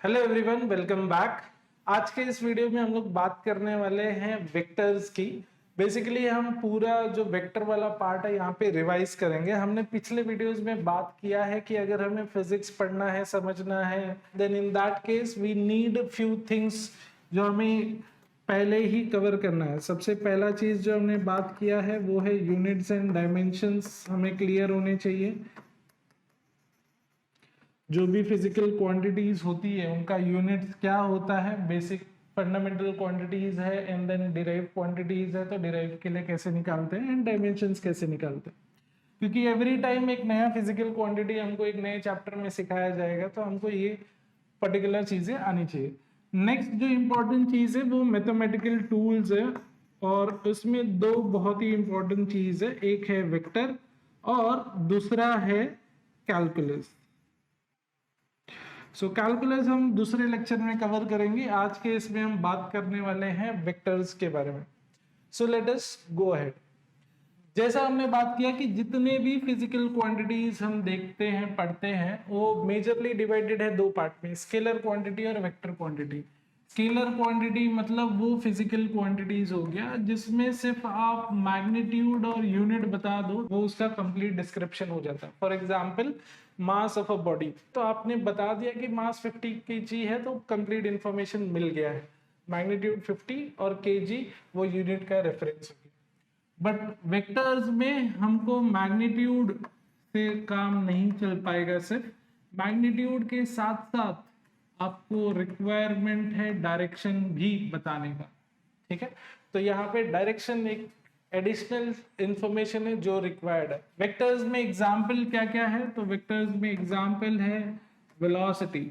Hello everyone, welcome back. आज के इस वीडियो में हम लोग बात करने वाले हैं वेक्टर्स की। बेसिकली हम पूरा जो वेक्टर वाला पार्ट है यहाँ पे रिवाइज करेंगे। हमने पिछले वीडियोस में बात किया है कि अगर हमें फिजिक्स पढ़ना है, समझना है, then in that case we need few things जो हमें पहले ही कवर करना है। सबसे पहला चीज जो हमने बात किया है वो है यूनिट्स एंड डायमेंशंस हमें क्लियर होने चाहिए। जो भी फिजिकल क्वांटिटीज होती है उनका यूनिट्स क्या होता है, बेसिक फंडामेंटल क्वांटिटीज है एंड देन डिराइव क्वांटिटीज है, तो डिराइव के लिए कैसे निकालते हैं एंड डायमेंशंस कैसे निकालते हैं। क्योंकि एवरी टाइम एक नया फिजिकल क्वांटिटी हमको एक नए चैप्टर में सिखाया जाएगा, तो हमको ये पर्टिकुलर चीजें आनी चाहिए। नेक्स्ट जो इंपॉर्टेंट चीज है वो मैथमेटिकल टूल्स है, और उसमें दो बहुत ही इंपॉर्टेंट चीज है, एक है वेक्टर और दूसरा है कैलकुलस। सो कैलकुलस हम दूसरे लेक्चर में कवर करेंगे। आज के इसमें हम बात करने वाले हैं वेक्टर्स के बारे में। So let us go ahead. जैसा हमने बात किया कि जितने भी फिजिकल क्वांटिटीज हम देखते हैं, पढ़ते हैं, वो मेजरली डिवाइडेड है दो पार्ट में, स्केलर क्वांटिटी और वेक्टर क्वांटिटी। स्केलर क्वांटिटी मतलब वो फिजिकल क्वांटिटीज हो गया जिसमें सिर्फ आप मैग्नीट्यूड और यूनिट बता दो, वो उसका कंप्लीट डिस्क्रिप्शन हो जाता है। For example mass of a body, तो आपने बता दिया कि मास 50 kg है, तो कंप्लीट इंफॉर्मेशन मिल गया है। मैग्नीट्यूड 50 और kg वो यूनिट का रेफरेंस हो गया। बट वेक्टर्स में हमको मैग्नीट्यूड से काम नहीं चल पाएगा, सिर्फ मैग्नीट्यूड के साथ साथ आपको रिक्वायरमेंट है डायरेक्शन भी बताने का। ठीक है, तो यहाँ पे डायरेक्शन एक एडिशनल इंफॉर्मेशन है जो रिक्वायर्ड है। वेक्टर्स में एग्जांपल क्या क्या है, तो वेक्टर्स में एग्जांपल है velocity,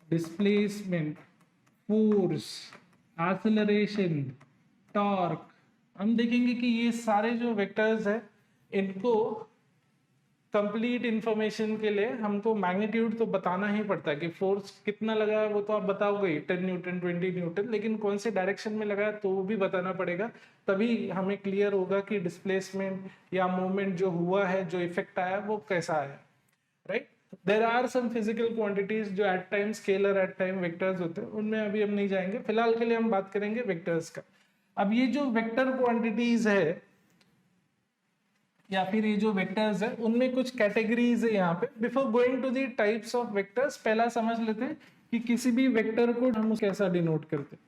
displacement, force, acceleration, torque. हम देखेंगे कि ये सारे जो वेक्टर्स है इनको कंप्लीट इंफॉर्मेशन के लिए हमको मैग्नीट्यूड तो बताना ही पड़ता है कि फोर्स कितना लगा है वो तो आप बताओगे ही, 10 न्यूटन 20 न्यूटन, लेकिन कौन से डायरेक्शन में लगा है तो वो भी बताना पड़ेगा। तभी हमें क्लियर होगा कि डिस्प्लेसमेंट या मूवमेंट जो हुआ है, जो इफेक्ट आया वो कैसा आया, right. There are some physical quantities जो at time scalar at time vectors होते हैं, उनमें अभी हम नहीं जाएंगे। फिलहाल के लिए हम बात करेंगे वेक्टर्स का। अब ये जो वेक्टर क्वांटिटीज है या फिर ये जो वेक्टर्स है उनमें कुछ कैटेगरीज है यहाँ पे। Before going to the types of vectors, पहला समझ लेते हैं कि किसी भी वेक्टर को हम कैसा डिनोट करते हैं।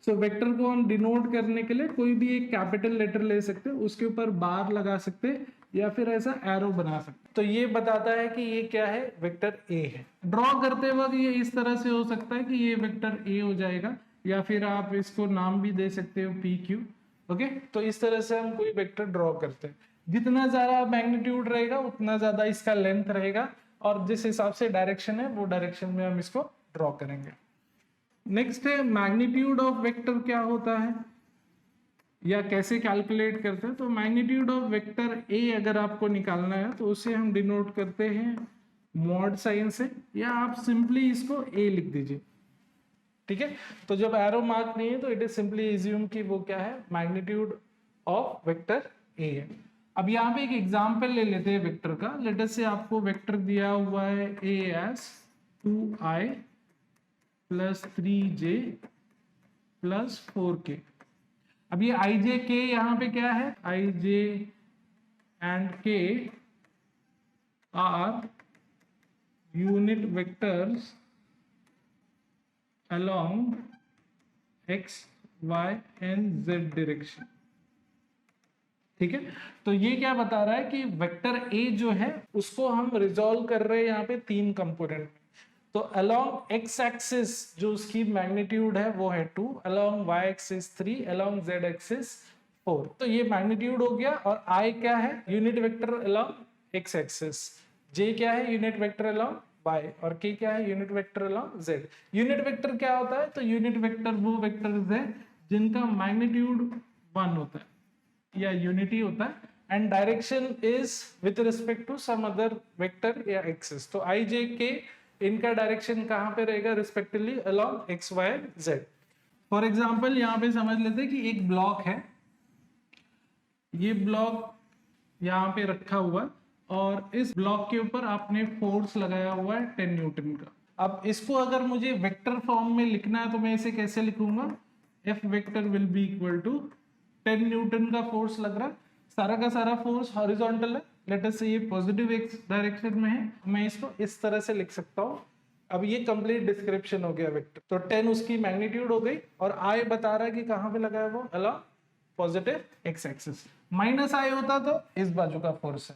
सो वेक्टर को हम डिनोट करने के लिए कोई भी एक कैपिटल लेटर ले सकते हैं, उसके ऊपर बार लगा सकते हैं या फिर ऐसा एरो बना सकते हैं। तो ये बताता है कि ये क्या है, वेक्टर ए है। ड्रॉ करते वक्त ये इस तरह से हो सकता है कि ये वेक्टर ए हो जाएगा, या फिर आप इसको नाम भी दे सकते हो पी क्यू। ओके, तो इस तरह से हम कोई वेक्टर ड्रॉ करते हैं। जितना ज्यादा मैग्नीट्यूड रहेगा उतना ज्यादा इसका लेंथ रहेगा, और जिस हिसाब से डायरेक्शन है वो डायरेक्शन में हम इसको ड्रॉ करेंगे। नेक्स्ट है मैग्नीट्यूड ऑफ वेक्टर क्या होता है या कैसे कैलकुलेट करते हैं। तो मैग्नीट्यूड ऑफ वेक्टर ए अगर आपको निकालना है तो उसे हम डिनोट करते हैं मॉड साइन से, या आप सिंपली इसको ए लिख दीजिए। ठीक है, तो जब एरो मार्क नहीं है तो इट इज सिंपली एज्यूम कि वो क्या है, मैग्नीट्यूड ऑफ वेक्टर ए है। अब यहाँ पे एक एग्जांपल ले लेते हैं वेक्टर का। लेट अस से आपको वेक्टर दिया हुआ है A S 2i plus 3j plus 4k। अब ये आई जे के यहाँ पे क्या है, i j and k are unit vectors along x, y and z direction. ठीक है, तो ये क्या बता रहा है कि वेक्टर ए जो है उसको हम रिजॉल्व कर रहे हैं यहाँ पे तीन कंपोनेंट में। तो along x एक्सिस जो उसकी मैग्नीट्यूड है वो है 2, along y axis 3, along z axis 4। तो ये मैग्नीट्यूड हो गया। और i क्या है, unit vector along x axis, j क्या है, यूनिट वेक्टर along y, और k क्या है, unit vector along z। Unit vector क्या होता है, तो यूनिट वेक्टर वो वेक्टर्स है जिनका मैग्नीट्यूड 1 होता है या यूनिटी होता है, and direction is with respect to some other vector या एक्सिस। तो आई जे के इनका डायरेक्शन कहां पे रहेगा, respectively along x y z. For example यहाँ पे समझ लेते हैं कि एक ब्लॉक है, ये ब्लॉक यहाँ पे रखा हुआ है और इस ब्लॉक के ऊपर आपने फोर्स लगाया हुआ है 10 न्यूटन का। अब इसको अगर मुझे वेक्टर फॉर्म में लिखना है तो मैं इसे कैसे लिखूंगा, F vector will be equal to 10 newton का फोर्स लग रहा है, सारा का सारा फोर्स हॉरिजॉन्टल है, लेट अस से ये पॉजिटिव एक्स डायरेक्शन में है, मैं इसको इस तरह से लिख सकता हूँ। अब ये कंप्लीट डिस्क्रिप्शन हो गया वेक्टर। तो 10 उसकी मैग्नीट्यूड हो गई और आई बता रहा है कि कहां पे लगा है वो, along positive x axis. Minus i होता तो इस बाजू का फोर्स है,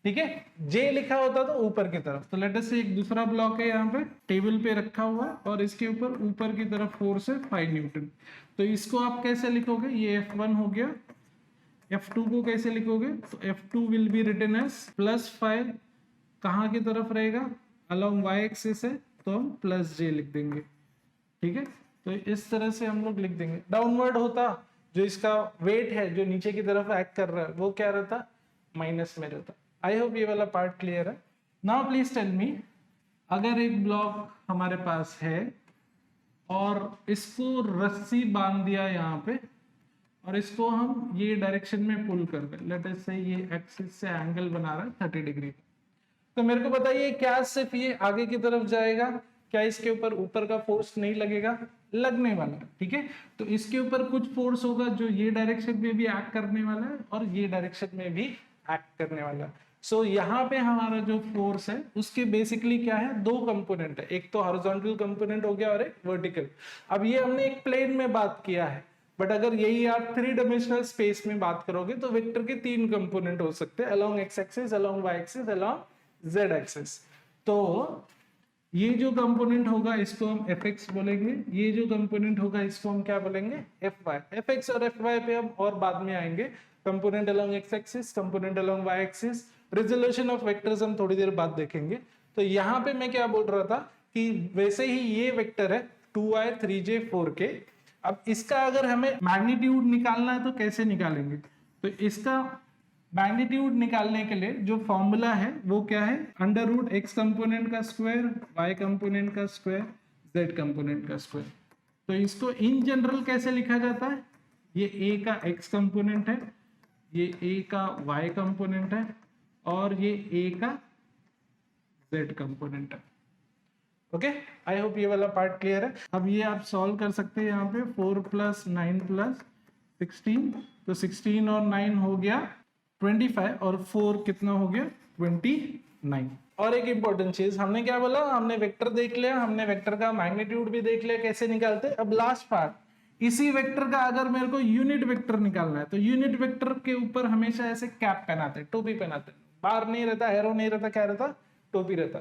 ठीक है, जे लिखा होता तो ऊपर की तरफ। तो लेट अस से एक दूसरा ब्लॉक है यहाँ पे टेबल पे रखा हुआ है और इसके ऊपर की तरफ फोर्स है 5 न्यूटन। तो इसको आप कैसे लिखोगे, ये F1 हो गया, F2 को कैसे लिखोगे, तो F2 will be written as +5, कहाँ की तरफ रहेगा, अलॉन्ग y एक्सिस है, तो हम +j लिख देंगे, ठीक है। तो इस तरह से हम लोग लिख देंगे। डाउनवर्ड होता, जो इसका वेट है जो नीचे की तरफ एक्ट कर रहा है वो क्या रहता, माइनस में रहता। आई होप ये वाला पार्ट क्लियर है। नाउ प्लीज टेल मी, अगर एक ब्लॉक हमारे पास है और इसको रस्सी बांध दिया यहाँ पे और इसको हम ये डायरेक्शन में पुल कर दें, लेट अस से ये एक्सिस से एंगल बना रहा है 30 डिग्री, तो मेरे को बताइए क्या सिर्फ ये आगे की तरफ जाएगा, क्या इसके ऊपर का फोर्स नहीं लगेगा, लगने वाला है, ठीक है। तो इसके ऊपर कुछ फोर्स होगा जो ये डायरेक्शन में भी एक्ट करने वाला है और ये डायरेक्शन में भी एक्ट करने वाला है। सो यहाँ पे हमारा जो फोर्स है उसके बेसिकली क्या है, दो कंपोनेंट है, एक तो हॉरिजॉन्टल कंपोनेंट हो गया और एक वर्टिकल। अब ये हमने एक प्लेन में बात किया है, बट अगर यही आप 3 डायमेंशनल स्पेस में बात करोगे तो वेक्टर के 3 कंपोनेंट हो सकते हैं, along x axis, along y axis, along z axis. तो ये जो कंपोनेंट होगा इसको हम fx बोलेंगे, ये जो कंपोनेंट होगा इसको हम क्या बोलेंगे, fy। fx और fy पे हम और बाद में आएंगे, component along x axis, component along y axis, resolution of vectors हम थोड़ी देर बाद देखेंगे। तो यहाँ पे मैं क्या बोल रहा था कि वैसे ही ये वेक्टर है 2i 3j 4k। अब इसका अगर हमें मैग्नीट्यूड निकालना है तो कैसे निकालेंगे, तो इसका मैग्नीट्यूड निकालने के लिए जो फॉर्मूला है वो क्या है, √x कंपोनेंट का स्क्वायर, y कंपोनेंट का स्क्वायर, z कंपोनेंट का स्क्वायर। तो इसको इन जनरल कैसे लिखा जाता है, ये a का x कंपोनेंट है, ये a का y कंपोनेंट है और ये a का z कंपोनेंट है। ओके, आई होप ये वाला पार्ट क्लियर है। अब ये आप सॉल्व कर सकते हैं, यहाँ पे 4 + 9 + 16, तो 16 और 9 हो गया 25 और 4 कितना हो गया 29। और एक इंपॉर्टेंट चीज, हमने क्या बोला, हमने वेक्टर देख लिया, हमने वेक्टर का मैग्नीट्यूड भी देख लिया कैसे निकालते। अब लास्ट पार्ट, इसी वेक्टर का अगर मेरे को यूनिट वेक्टर निकालना है तो यूनिट वेक्टर के ऊपर हमेशा ऐसे कैप पहनाते हैं, टोपी पहनाते हैं, बार नहीं रहता, एरो नहीं रहता, क्या रहता, टोपी रहता।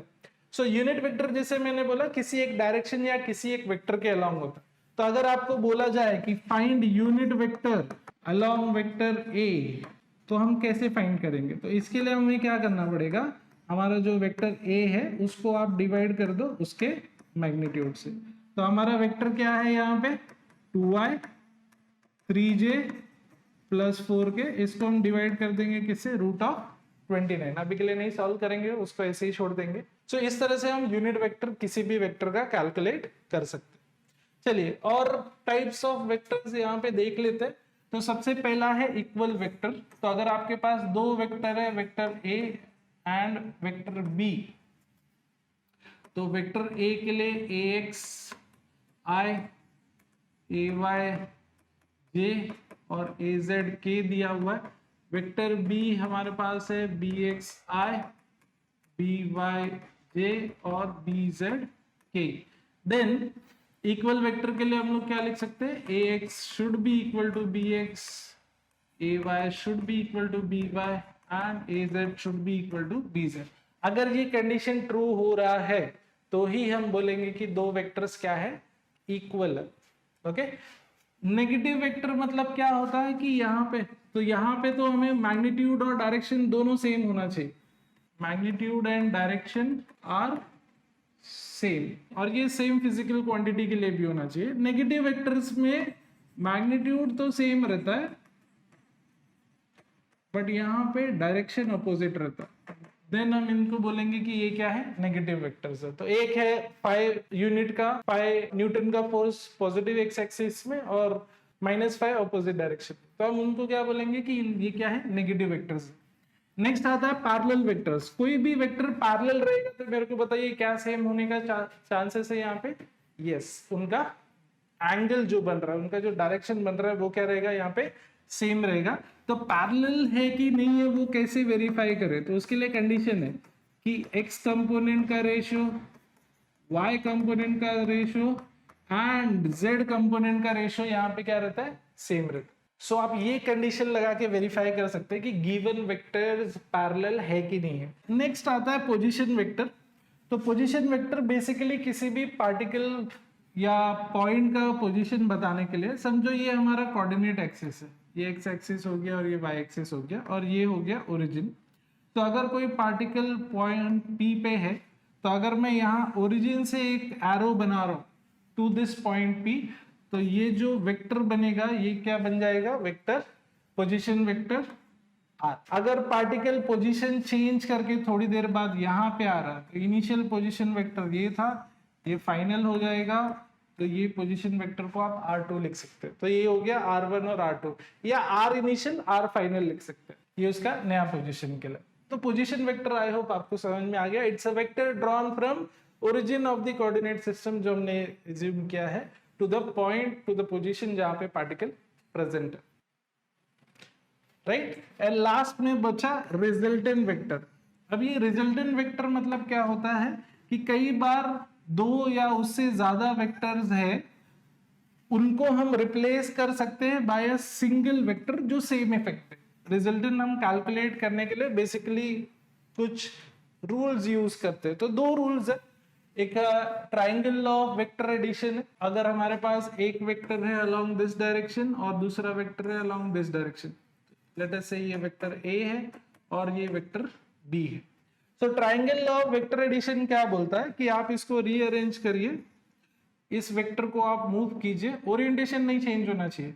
सो यूनिट वेक्टर जैसे मैंने बोला किसी एक डायरेक्शन या किसी एक वेक्टर के अलोंग होता। तो अगर आपको बोला जाए कि find unit vector along vector A, तो हम कैसे फाइंड करेंगे, तो इसके लिए हमें क्या करना पड़ेगा, हमारा जो वेक्टर ए है उसको आप डिवाइड कर दो उसके मैग्नीट्यूड से। तो हमारा वेक्टर क्या है यहाँ पे 2i 3j + 4k, इसको हम डिवाइड कर देंगे किससे, √29। अभी के लिए नहीं सॉल्व करेंगे, उसको ऐसे ही छोड़ देंगे। सो इस तरह से हम यूनिट वेक्टर किसी भी वेक्टर का कैलकुलेट कर सकते हैं। चलिए और टाइप्स ऑफ वेक्टर्स यहाँ पे देख लेते हैं। तो सबसे पहला है इक्वल वेक्टर। तो अगर आपके पास दो वेक्टर है, vector a and vector b, तो वेक्टर ए के लिए ax i ay j और az k दिया हुआ है। वेक्टर बी हमारे पास है bx i by j और bz k। Then equal vector के लिए हम लोग क्या लिख सकते हैं, ax should be equal to bx, ay should be equal to by and az should be equal to bz। अगर ये कंडीशन ट्रू हो रहा है तो ही हम बोलेंगे कि दो वेक्टर्स क्या है, इक्वल है। ओके, नेगेटिव वेक्टर मतलब क्या होता है कि यहाँ पे तो हमें मैग्नीट्यूड और डायरेक्शन दोनों सेम होना चाहिए, magnitude and direction are same, और ये सेम फिजिकल क्वांटिटी के लिए भी होना चाहिए। नेगेटिव वेक्टर्स में मैग्नीट्यूड तो सेम रहता है बट यहाँ पे डायरेक्शन अपोजिट रहता है, देन हम इनको बोलेंगे कि ये क्या है, नेगेटिव वेक्टर्स है। तो एक है 5 यूनिट का 5 न्यूटन का फोर्स पॉजिटिव एक्स एक्सिस में और -5 अपोजिट डायरेक्शन, तो हम उनको क्या बोलेंगे कि ये क्या है, नेगेटिव वेक्टर्स। नेक्स्ट आता है पैरेलल वेक्टर्स। कोई भी वेक्टर पैरेलल रहेगा तो मेरे को बताइए क्या सेम होने का चांसेस है यहाँ पे? यस, उनका एंगल जो बन रहा है, उनका जो डायरेक्शन बन रहा है वो क्या रहेगा यहाँ पे? सेम रहेगा। तो पैरेलल है कि नहीं है वो कैसे वेरीफाई करें? तो उसके लिए कंडीशन है कि x कंपोनेंट का रेशियो, y कंपोनेंट का रेशियो एंड z कंपोनेंट का रेशियो यहाँ पे क्या रहता है? सेम रहता है। सो आप ये कंडीशन लगा के वेरीफाई कर सकते हैं कि गिवन वेक्टर्स पैरेलल है कि नहीं है। नेक्स्ट आता है पोजीशन वेक्टर। तो पोजीशन वेक्टर बेसिकली किसी भी पार्टिकल या पॉइंट का पोजीशन बताने के लिए, समझो ये हमारा कोऑर्डिनेट एक्सिस है, ये एक्स एक्सिस हो गया और ये वाई एक्सिस हो गया और ये हो गया ओरिजिन। तो अगर कोई पार्टिकल पॉइंट P पे है तो अगर मैं यहाँ ओरिजिन से एक एरो बना रहा हूँ टू दिस पॉइंट P, तो ये जो वेक्टर बनेगा ये क्या बन जाएगा? Vector, position vector R। अगर पार्टिकल पोजीशन चेंज करके थोड़ी देर बाद यहाँ पे आ रहा है तो इनिशियल पोजीशन वेक्टर ये था, ये फाइनल हो जाएगा, तो ये पोजीशन वेक्टर को आप R2 लिख सकते हैं। तो ये हो गया R1 और R2, या R इनिशियल R फाइनल लिख सकते हैं, ये उसका नया पोजीशन के लिए। तो पोजीशन वेक्टर आई होप आपको समझ में आ गया। It's a vector drawn from origin of the coordinate system जो हमने एज्यूम किया है to the point, to the position जहां पे पार्टिकल प्रेजेंट है, राइट। एंड लास्ट में बचा रिजल्टेंट वेक्टर। अब ये रिजल्टेंट वेक्टर मतलब क्या होता है कि कई बार दो या उससे ज्यादा वेक्टर्स है, उनको हम रिप्लेस कर सकते हैं बाय अ सिंगल वेक्टर जो सेम इफेक्ट है। रिजल्टेंट हम कैलकुलेट करने के लिए बेसिकली कुछ रूल्स यूज करते हैं। तो दो रूल्स है, एक triangle law of vector addition है। अगर हमारे पास एक वेक्टर है अलोंग दिस डायरेक्शन और दूसरा वेक्टर है along this direction, late us से ये वेक्टर A है और ये वेक्टर B है। तो triangle law of vector addition क्या बोलता है कि आप इसको रीअरेंज करिए, इस वेक्टर को आप मूव कीजिए, ओरिएंटेशन नहीं चेंज होना चाहिए,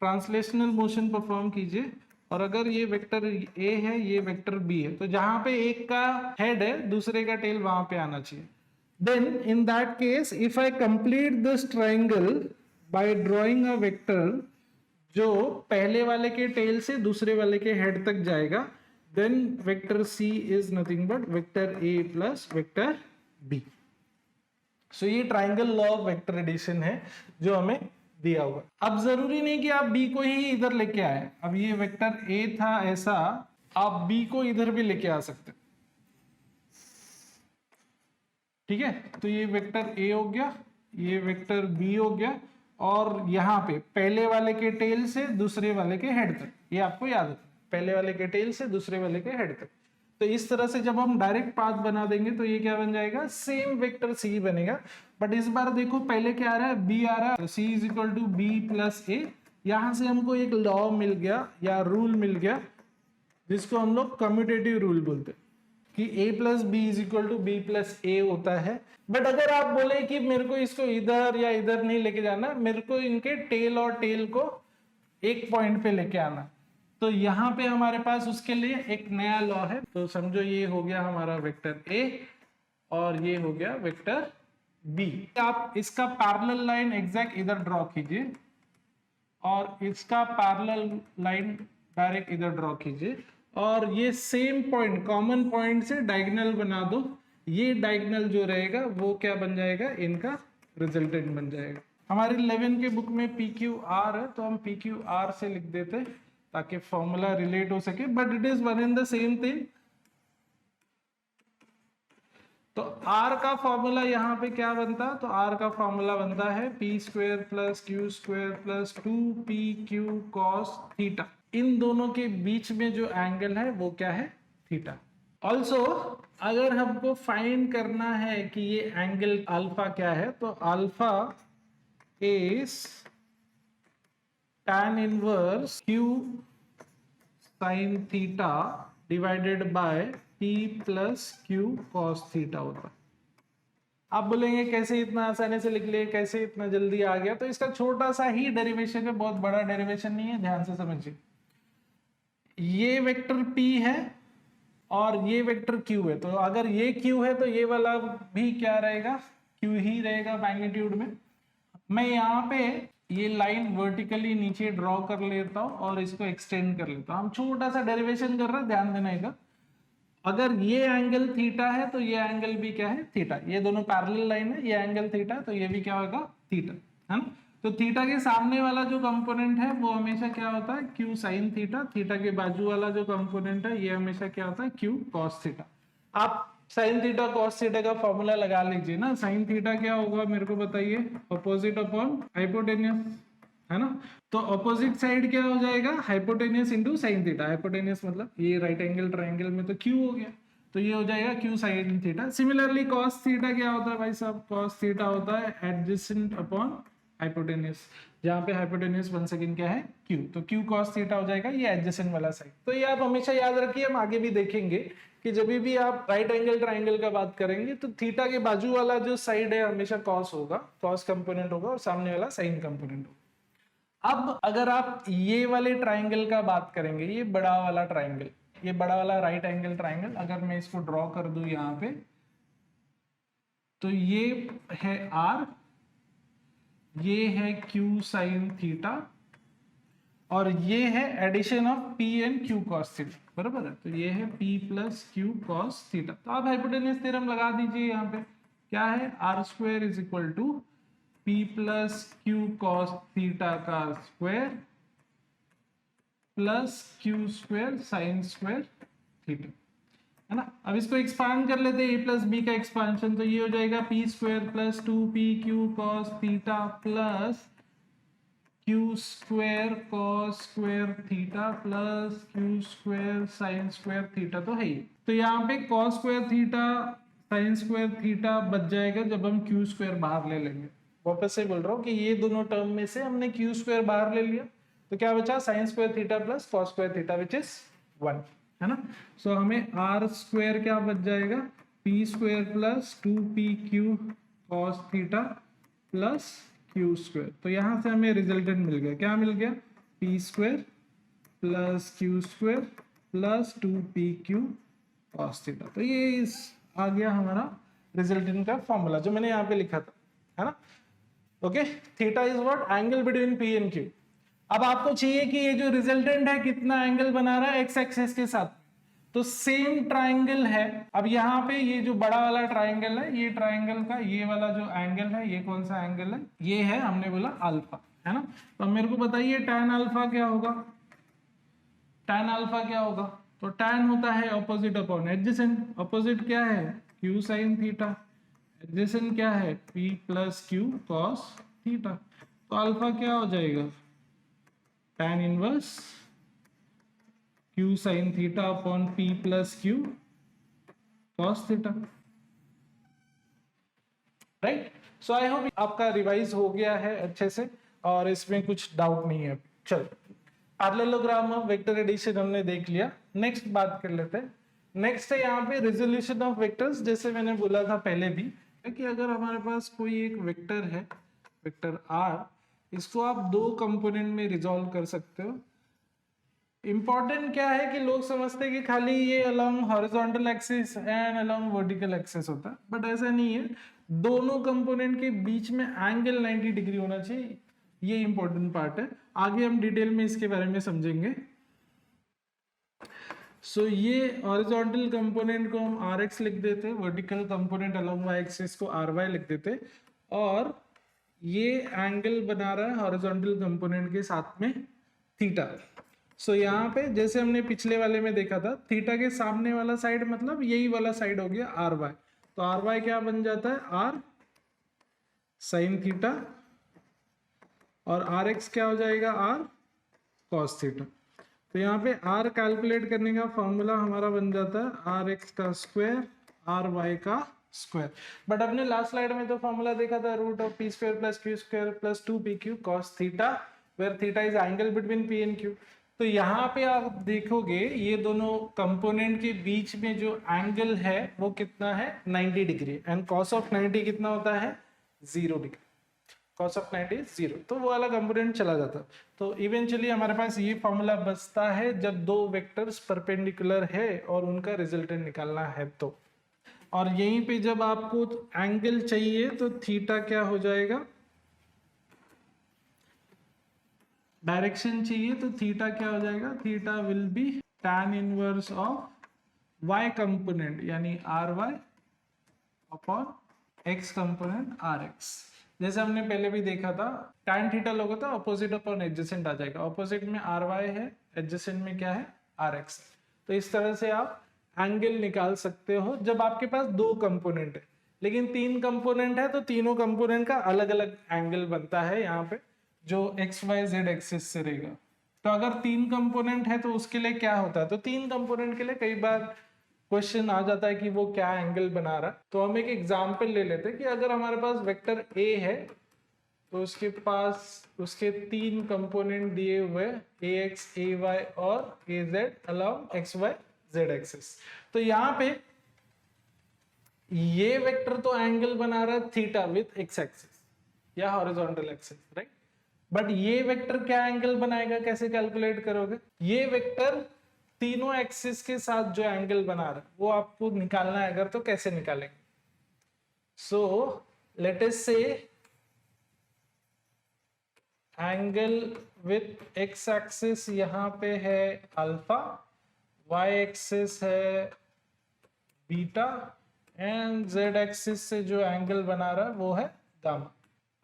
ट्रांसलेशनल मोशन परफॉर्म कीजिए, और अगर ये वेक्टर A है, ये वेक्टर B है, तो जहां पे एक का हेड है दूसरे का टेल वहां पे आना चाहिए। Then in that case if I complete this triangle by drawing a vector जो पहले वाले के टेल से दूसरे वाले के हेड तक जाएगा, then vector C is nothing but vector A plus vector B। So ये triangle law of vector addition है जो हमें दिया हुआ। अब जरूरी नहीं कि आप B को ही इधर लेके आए। अब ये वेक्टर A था ऐसा, आप B को इधर भी लेके आ सकते, ठीक है। तो ये वेक्टर A हो गया, ये वेक्टर B हो गया, और यहाँ पे पहले वाले के टेल से दूसरे वाले के हेड तक, ये आपको याद है, पहले वाले के टेल से दूसरे वाले के हेड तक। तो इस तरह से जब हम डायरेक्ट पाथ बना देंगे तो ये क्या बन जाएगा? सेम वेक्टर C बनेगा। बट इस बार देखो पहले क्या आ रहा है? B आ रहा है, तो C is equal to B plus A। यहां से हमको एक लॉ मिल गया या रूल मिल गया जिसको हम लोग कम्यूटेटिव रूल बोलते हैं कि A plus b is equal to b plus a होता है। बट अगर आप बोले कि मेरे को इसको इधर या इधर नहीं लेके जाना, मेरे को इनके टेल और टेल को एक पॉइंट पे लेके आना, तो यहाँ पे हमारे पास उसके लिए एक नया लॉ है। तो समझो ये हो गया हमारा वेक्टर A और ये हो गया वेक्टर B। आप इसका पैरेलल लाइन एग्जैक्ट इधर ड्रॉ कीजिए और इसका पैरेलल लाइन डायरेक्ट इधर ड्रॉ कीजिए, और ये सेम पॉइंट, कॉमन पॉइंट से डायगोनल बना दो। ये डायगोनल जो रहेगा वो क्या बन जाएगा? इनका रिजल्टेंट बन जाएगा। हमारे 11 के बुक में PQR है तो हम PQR से लिख देते ताकि फॉर्मूला रिलेट हो सके, but it is one and the same thing. तो R का फॉर्मूला यहाँ पे क्या बनता? तो R का फॉर्मूला बनता है p square plus q square plus 2pq cos theta. इन दोनों के बीच में जो एंगल है वो क्या है? थीटा। ऑल्सो अगर हमको फाइंड करना है कि ये एंगल अल्फा क्या है, तो alpha is tan inverse q sin theta divided by p plus q cos theta होता है। आप बोलेंगे कैसे इतना आसानी से लिख लिए, कैसे इतना जल्दी आ गया? तो इसका छोटा सा ही डेरिवेशन है, बहुत बड़ा डेरिवेशन नहीं है, ध्यान से समझिए। ये वेक्टर P है और ये वेक्टर Q है, तो अगर ये Q है तो ये वाला भी क्या रहेगा? Q ही रहेगा मैग्नीट्यूड में। मैं यहाँ पे ये लाइन वर्टिकली नीचे ड्रॉ कर लेता हूं और इसको एक्सटेंड कर लेता हूं। हम छोटा सा डेरिवेशन कर रहे हैं, ध्यान देना है। अगर ये एंगल थीटा है तो ये एंगल भी क्या है, थीटा। ये दोनों पैरेलल लाइन है, ये एंगल थीटा है तो ये भी क्या होगा, थीटा, है ना। तो थीटा के सामने वाला जो कंपोनेंट है वो हमेशा क्या होता है, क्यू साइन थीटा। थीटा के बाजू वाला जो कंपोनेंट है ये हमेशा क्या होता है, क्यू कॉस थीटा। आप साइन थीटा कॉस थीटा का फॉर्मूला लगा लीजिए ना। साइन थीटा क्या होगा मेरे को बताइए, अपोजिट अपॉन हाइपोटेनियस, है ना। तो अपोजिट साइड क्या हो जाएगा, hypotenuse into sine theta. Hypotenuse मतलब ये राइट एंगल ट्राइंगल में तो क्यू हो गया, तो ये हो जाएगा Q sine theta. Similarly cos theta क्या होता है भाई साहब, कॉस थीटा होता है एडजेसेंट अपॉन हाइपोटेनियस, जहां पे हाइपोटेनियस 1 सेकंड क्या है, क्यू। तो क्यू कॉस थीटा हो जाएगा ये एडजेसेंट वाला साइड। तो ये आप हमेशा याद रखिए, हम आगे भी देखेंगे कि जब भी आप राइट एंगल ट्राइंगल का बात करेंगे तो थीटा के बाजू वाला जो साइड है हमेशा कॉस होगा, कॉस कंपोनेंट होगा, और सामने वाला साइन कंपोनेंट होगा। अब अगर आप ये वाले ट्राइंगल का बात करेंगे, ये बड़ा वाला ट्राइंगल, ये बड़ा वाला राइट एंगल ट्राइंगल, अगर मैं इसको ड्रॉ कर दूं यहां पे, तो ये है आर, ये है क्यू साइन थीटा, और ये है addition of p and q cos theta, बराबर है। तो ये है p plus q cos theta. तो आप हाइपोटेन्यूज थ्योरम लगा दीजिए यहाँ पे, क्या है, r square is equal to p plus q cos theta का square plus q square sine square theta, है ना। अब इसको एक्सपांड कर लेते हैं, ए प्लस बी का एक्सपांशन, तो ये हो जाएगा p square plus 2p q cos theta plus q square cos square theta plus q square sine square theta. तो है ही, तो यहाँ पे cos square theta sine square theta बच जाएगा जब हम क्यू स्क्वायर बाहर ले लेंगे। वापस से बोल रहा हूँ कि ये दोनों टर्म में से हमने क्यू स्क्वायर बाहर ले लिया, तो क्या बचा, sign square theta plus cos square theta which is 1, है ना। सो हमें आर स्क्वायर क्या बच जाएगा, p square plus 2p q cos theta plus q square. तो यहां से हमें रिजल्टेंट मिल गया, क्या मिल गया, P square plus q square plus 2p q cos theta. तो ये इस आ गया हमारा रिजल्टेंट का फॉर्मूला जो मैंने यहाँ पे लिखा था, है ना। Okay, theta is what, angle between p and Q. अब आपको चाहिए कि ये जो रिजल्टेंट है कितना एंगल बना रहा है एक्स एक्सिस के साथ, तो सेम ट्राइंगल है। अब यहाँ पे ये जो बड़ा वाला ट्राइंगल है, ये ट्राइंगल का ये वाला जो एंगल है, ये कौन सा एंगल है, ये है, हमने बोला अल्फा, है ना। तो मेरे को बताइए tan अल्फा क्या होगा, tan अल्फा क्या होगा, तो tan होता है ऑपोजिट अपॉन एडजेसेंट। ऑपोजिट क्या है, q sin थीटा, एडजेसेंट क्या है, p plus q cos theta. तो अल्फा क्या हो जाएगा, tan inverse q sin theta upon p plus q cos theta, right. So I hope आपका रिवाइज हो गया है अच्छे से और इसमें कुछ डाउट नहीं है। चलो, पैरेललोग्राम ऑफ वेक्टर एडिशन हमने देख लिया, नेक्स्ट बात कर लेते हैं। नेक्स्ट है यहाँ पे रिजोल्यूशन ऑफ वेक्टर्स। जैसे मैंने बोला था पहले भी कि अगर हमारे पास कोई एक वेक्टर है, वेक्टर आर, इसको आप दो कंपोनेंट में रिजॉल्व कर सकते हो। इंपॉर्टेंट क्या है कि लोग समझते हैं कि खाली ये along horizontal axis and along vertical axis होता है, बट ऐसा नहीं है। दोनों कंपोनेंट के बीच में एंगल 90 डिग्री होना चाहिए, ये इंपॉर्टेंट पार्ट है। आगे हम डिटेल में इसके बारे में समझेंगे। सो ये हॉरिजॉन्टल कंपोनेंट को हम आर एक्स लिख देते, vertical component along y axis को आर वाई लिख देते, और ये एंगल बना रहा है हॉरिजॉन्टल कंपोनेंट के साथ में थीटा। सो यहाँ पे जैसे हमने पिछले वाले में देखा था, थीटा के सामने वाला साइड मतलब यही वाला साइड हो गया आर वाई। तो आर वाई क्या बन जाता है, आर साइन थीटा, और आर एक्स क्या हो जाएगा, आर कॉस थीटा। तो यहाँ पे आर कैलकुलेट करने का फॉर्मूला हमारा बन जाता है आर एक्स का स्क्वायर आर वाई का स्क्वायर। बट अपने लास्ट स्लाइड में तो फॉर्मूला देखा था, root of p square plus q square plus 2p q cos theta, where theta is angle between p and q. तो यहाँ पे आप देखोगे ये दोनों कंपोनेंट के बीच में जो एंगल है वो कितना है, 90 डिग्री, एंड कॉस ऑफ 90 कितना होता है, 0 डिग्री। कॉस ऑफ 90 इज 0, तो वो वाला कंपोनेंट चला जाता। तो इवेंचुअली हमारे पास ये फॉर्मूला बचता है जब दो वेक्टर्स परपेंडिकुलर है और उनका रिजल्टेंट निकालना है तो। और यहीं पे जब आपको एंगल चाहिए तो थीटा क्या हो जाएगा, डायरेक्शन चाहिए तो थीटा क्या हो जाएगा, theta will be tan inverse of y component यानी r y upon x component r x. जैसे हमने पहले भी देखा था tan थीटा लोगे तो अपोजिट अपॉन एडजेसेंट आ जाएगा, अपोजिट में आर वाई है, एडजेसेंट में क्या है आर एक्स। तो इस तरह से आप एंगल निकाल सकते हो जब आपके पास दो कंपोनेंट है, लेकिन तीन कंपोनेंट है तो तीनों कंपोनेंट का अलग अलग एंगल बनता है यहाँ पे जो एक्स वाई जेड एक्सिस से रहेगा। तो अगर तीन कंपोनेंट है तो उसके लिए क्या होता है, तो तीन कंपोनेंट के लिए कई बार क्वेश्चन आ जाता है कि वो क्या एंगल बना रहा है। तो हम एक एग्जांपल ले लेते हैं कि अगर हमारे पास वेक्टर ए है तो उसके पास उसके तीन कंपोनेंट दिए हुए ए एक्स ए वाई और a z along x y z axis. तो यहाँ पे ये वेक्टर तो एंगल बना रहा है थीटा विथ एक्स एक्सिस या हॉरिजॉन्टल एक्सिस, राइट। बट ये वेक्टर क्या एंगल बनाएगा, कैसे कैलकुलेट करोगे, ये वेक्टर तीनों एक्सिस के साथ जो एंगल बना रहा है वो आपको निकालना है अगर, तो कैसे निकालेंगे। सो लेट अस से एंगल विथ एक्स एक्सिस यहाँ पे है अल्फा, वाई एक्सिस है बीटा एंड जेड एक्सिस से जो एंगल बना रहा है वो है गामा।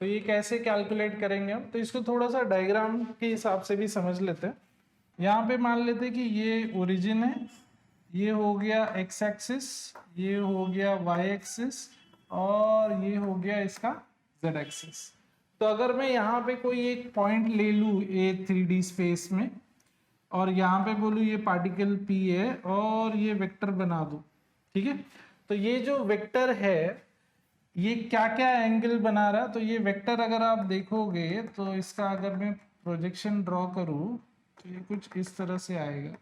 तो ये कैसे कैलकुलेट करेंगे हम, तो इसको थोड़ा सा डायग्राम के हिसाब से भी समझ लेते हैं। यहाँ पे मान लेते हैं कि ये ओरिजिन है, ये हो गया एक्स एक्सिस, ये हो गया वाई एक्सिस और ये हो गया इसका जेड एक्सिस। तो अगर मैं यहाँ पे कोई एक पॉइंट ले लूँ ए 3D स्पेस में और यहाँ पे बोलूँ ये पार्टिकल P है और ये वेक्टर बना दूँ, ठीक है। तो ये जो वेक्टर है ये क्या क्या एंगल बना रहा है, तो ये वेक्टर अगर आप देखोगे तो इसका अगर मैं प्रोजेक्शन ड्रॉ करूँ तो ये कुछ इस तरह से आएगा।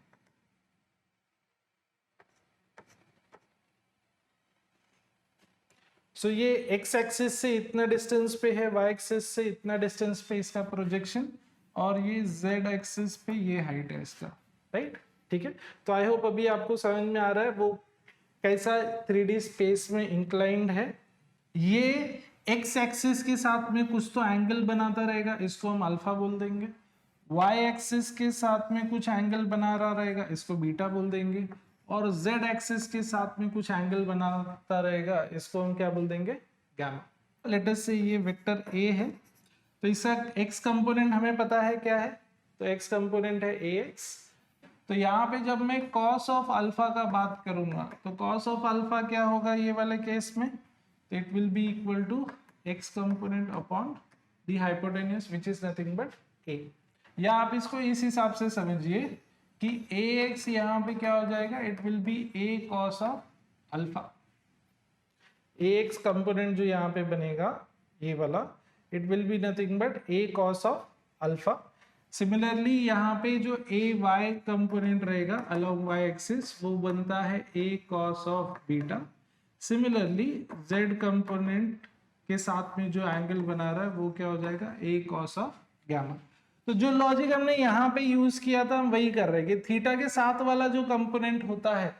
सो ये x एक्सिस से इतना डिस्टेंस पे है, y एक्सिस से इतना डिस्टेंस पे इसका प्रोजेक्शन और ये z एक्सिस पे ये हाइट है इसका, राइट, ठीक है। तो आई होप अभी आपको समझ में आ रहा है वो कैसा 3D स्पेस में इंक्लाइंड है। ये x एक्सिस के साथ में कुछ तो एंगल बनाता रहेगा, इसको हम अल्फा बोल देंगे। y एक्सिस के साथ में कुछ एंगल बना रहा रहेगा, इसको बीटा बोल देंगे। और z एक्सिस के साथ में कुछ एंगल बनाता रहेगा, इसको हम क्या बोल देंगे, गामा। लेट अस से ये वेक्टर a है तो इसका x कंपोनेंट हमें पता है क्या है, तो x कंपोनेंट है ax। तो यहाँ पे जब मैं cos ऑफ अल्फा का बात करूंगा तो cos ऑफ अल्फा क्या होगा ये वाले केस में, तो it will be equal to x component upon the hypotenuse which is nothing but a। या आप इसको इस हिसाब से समझिए कि ax यहाँ पे क्या हो जाएगा, it will B a cos of alpha. ax component जो यहाँ पे बनेगा ये वाला, it will be nothing but a cos of alpha. Similarly यहाँ पे जो ए वाई कंपोनेंट रहेगा अलोंग वाई एक्सिस वो बनता है a cos of beta. Similarly z component के साथ में जो एंगल बना रहा है वो क्या हो जाएगा, a cos ऑफ गामा। तो जो लॉजिक हमने यहाँ पे यूज किया था हम वही कर रहे हैं कि थीटा के साथ वाला जो कंपोनेंट होता है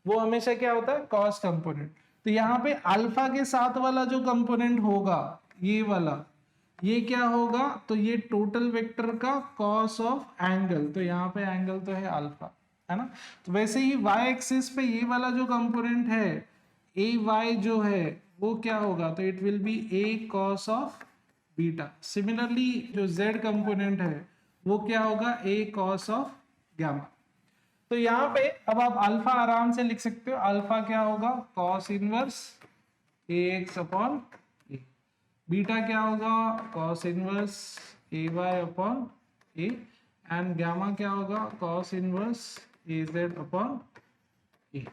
वो हमेशा क्या होता है, कॉस कंपोनेंट। तो यहाँ पे अल्फा के साथ वाला जो कंपोनेंट होगा ये वाला, ये क्या होगा, तो ये टोटल वेक्टर का कॉस ऑफ एंगल, तो यहाँ पे एंगल तो है अल्फा, है ना। तो वैसे ही वाई एक्सिस पे ये वाला जो कंपोनेंट है ए वाई जो है वो क्या होगा, तो it will B A cos of beta. Similarly जो z कंपोनेंट है वो क्या होगा, ए कॉस ऑफ गामा। तो यहाँ पे अब आप अल्फा आराम से लिख सकते हो, अल्फा क्या होगा, cos inverse a x upon a. Beta क्या होगा, cos inverse a y upon a. And gamma क्या होगा, cos inverse a z upon a.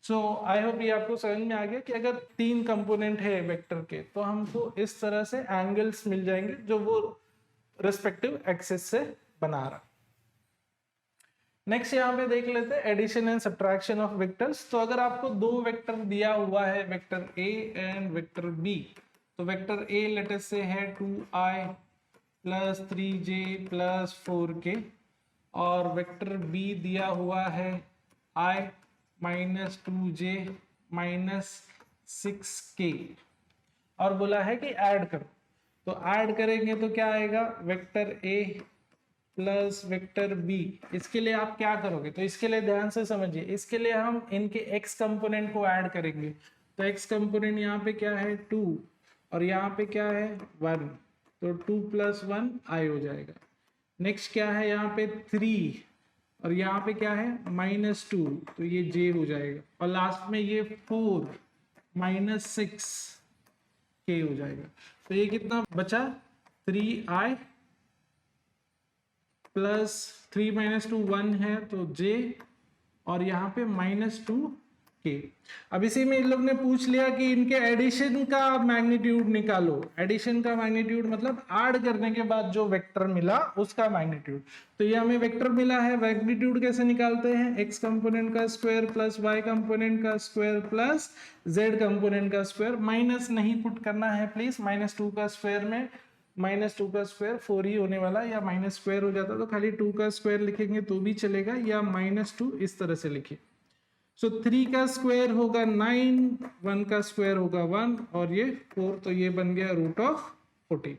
So I hope ये आपको समझ में आ गया कि अगर तीन कंपोनेंट है वेक्टर के तो हमको इस तरह से एंगल्स मिल जाएंगे जो वो रिस्पेक्टिव एक्सिस से बना रहा। नेक्स्ट यहाँ पे देख लेते हैं addition and subtraction of vectors. तो अगर आपको दो वेक्टर दिया हुआ है, vector a and vector b, तो वेक्टर ए लेट अस से है 2i plus 3j plus 4k और वेक्टर बी दिया हुआ है i minus 2j minus 6k और बोला है कि ऐड करो। तो ऐड करेंगे तो क्या आएगा, vector a plus vector b, इसके लिए आप क्या करोगे? तो इसके लिए ध्यान से समझिए, इसके लिए हम इनके x कंपोनेंट को ऐड करेंगे। तो x कंपोनेंट यहाँ पे क्या है 2 और यहाँ पे क्या है 1, तो 2 + 1 i हो जाएगा। नेक्स्ट क्या है यहाँ पे 3 और यहाँ पे क्या है -2, तो ये j हो जाएगा। और लास्ट में ये 4 - 6 k हो जाएगा। तो ये कितना बचा 3i प्लस 3 - 2 1 है तो j और यहाँ पे -2k। अब इसी में इन लोग ने पूछ लिया कि इनके एडिशन का मैग्नीट्यूड निकालो। एडिशन का मैग्नीट्यूड मतलब ऐड करने के बाद जो वेक्टर मिला उसका मैग्नीट्यूड। तो ये हमें वेक्टर मिला है, मैग्नीट्यूड कैसे निकालते हैं? x कंपोनेंट का स्क्वायर प्लस y कंपोनेंट का स्क्वायर प्लस z कंपोनेंट का स्क्वायर। माइनस नहीं पुट करना है प्लीज, -2 का स्क्वायर में -2 का स्क्वायर 4 ही होने वाला, या माइनस स्क्वायर हो जाता तो खाली 2 का स्क्वायर लिखेंगे तो भी चलेगा, या -2 इस तरह से लिखिए। सो 3 का स्क्वायर होगा 9, 1 का स्क्वायर होगा 1 और ये 4, तो ये बन गया √40।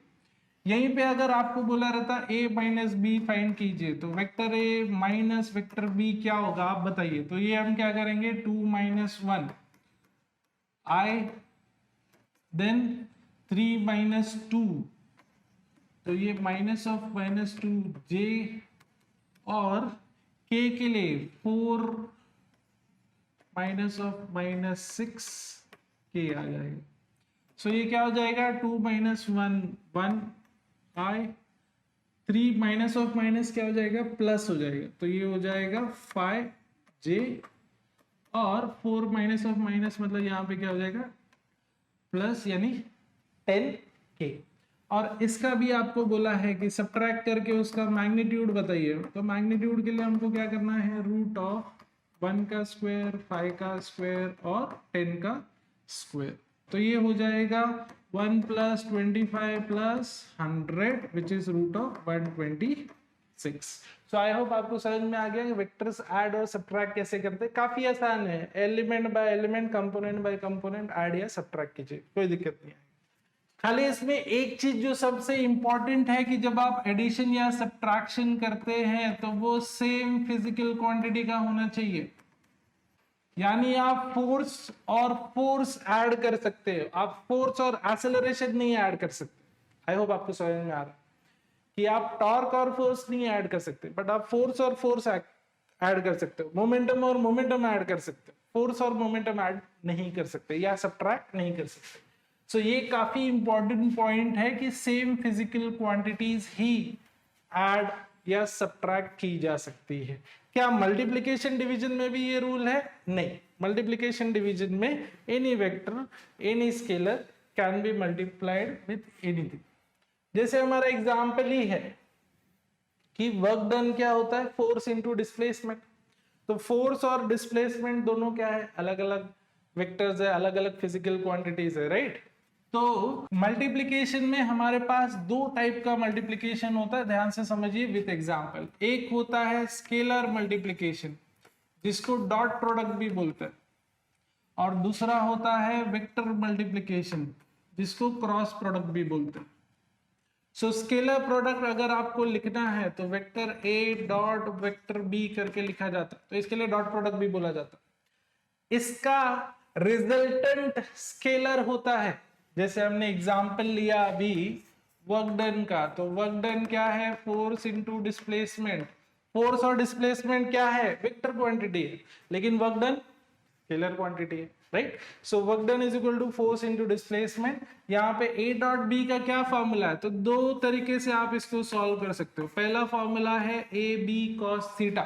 यहीं पे अगर आपको बोला रहता a माइनस बी फाइंड कीजिए, तो vector a minus vector b क्या होगा आप बताइए। तो ये हम क्या करेंगे 2 - 1 i देन 3 - 2, तो ये -2 j और k के लिए 4 -6 k आ जाएगा। सो ये क्या हो जाएगा 2 - 1 1 i, 3 माइनस क्या हो जाएगा प्लस हो जाएगा, तो ये हो जाएगा 5 j और 4 माइनस मतलब यहाँ पे क्या हो जाएगा प्लस यानी 10 k। और इसका भी आपको बोला है कि सब्ट्रैक्ट करके उसका मैग्नीट्यूड बताइए। तो मैग्नीट्यूड के लिए हमको क्या करना है √1 का स्क्वायर 5 का स्क्वायर और 10 का स्क्वायर। तो ये हो जाएगा 1 + 25 + 100 which is √126। So I hope आपको समझ में आ गया कि वेक्टर्स ऐड और सब्ट्रैक्ट कैसे करते हैं। काफी आसान है, element by element, component by component add या सब्ट्रैक्ट कीजिए, कोई दिक्कत नहीं है। खाली इसमें एक चीज जो सबसे इंपॉर्टेंट है कि जब आप एडिशन या सब्ट्रैक्शन करते हैं तो वो सेम फिजिकल क्वांटिटी का होना चाहिए। यानी आप फोर्स और फोर्स ऐड कर सकते हो, आप फोर्स और एक्सेलरेशन नहीं ऐड कर सकते। आई होप आपको समझ में आ रहा है कि आप टॉर्क और फोर्स नहीं ऐड कर सकते, बट आप फोर्स और फोर्स ऐड कर सकते हो, मोमेंटम और मोमेंटम ऐड कर सकते हो, फोर्स और मोमेंटम ऐड नहीं कर सकते या सब्ट्रैक्ट नहीं कर सकते। सो ये काफी इंपॉर्टेंट पॉइंट है कि सेम फिजिकल क्वांटिटीज ही ऐड या सब्ट्रैक्ट की जा सकती है। क्या मल्टीप्लिकेशन डिवीजन में भी ये रूल है? नहीं, मल्टीप्लिकेशन डिवीजन में any vector any scalar can be multiplied with anything. जैसे हमारा एग्जाम्पल ही है कि वर्क डन क्या होता है फोर्स इनटू डिस्प्लेसमेंट। तो फोर्स और डिस्प्लेसमेंट दोनों क्या है अलग अलग वेक्टर्स है, अलग अलग फिजिकल क्वांटिटीज है, राइट। तो मल्टीप्लिकेशन में हमारे पास दो टाइप का मल्टीप्लिकेशन होता है, ध्यान से समझिए विथ एग्जांपल। एक होता है स्केलर मल्टीप्लिकेशन जिसको डॉट प्रोडक्ट भी बोलते हैं, और दूसरा होता है वेक्टर मल्टीप्लिकेशन जिसको क्रॉस प्रोडक्ट भी बोलते हैं। सो स्केलर प्रोडक्ट अगर आपको लिखना है तो vector a dot vector b करके लिखा जाता है, तो इसके लिए डॉट प्रोडक्ट भी बोला जाता है। इसका रिजल्टेंट स्केलर होता है। जैसे हमने एग्जांपल लिया अभी वर्क डन का, तो वर्क डन क्या है फोर्स इनटू डिस्प्लेसमेंट। फोर्स और डिस्प्लेसमेंट क्या है वेक्टर क्वांटिटी है, लेकिन वर्क डन स्केलर क्वांटिटी है, right. So work done is equal to force into displacement. यहाँ पे a डॉट b का क्या फॉर्मूला है, तो दो तरीके से आप इसको सॉल्व कर सकते हो। पहला फॉर्मूला है ab cos थीटा।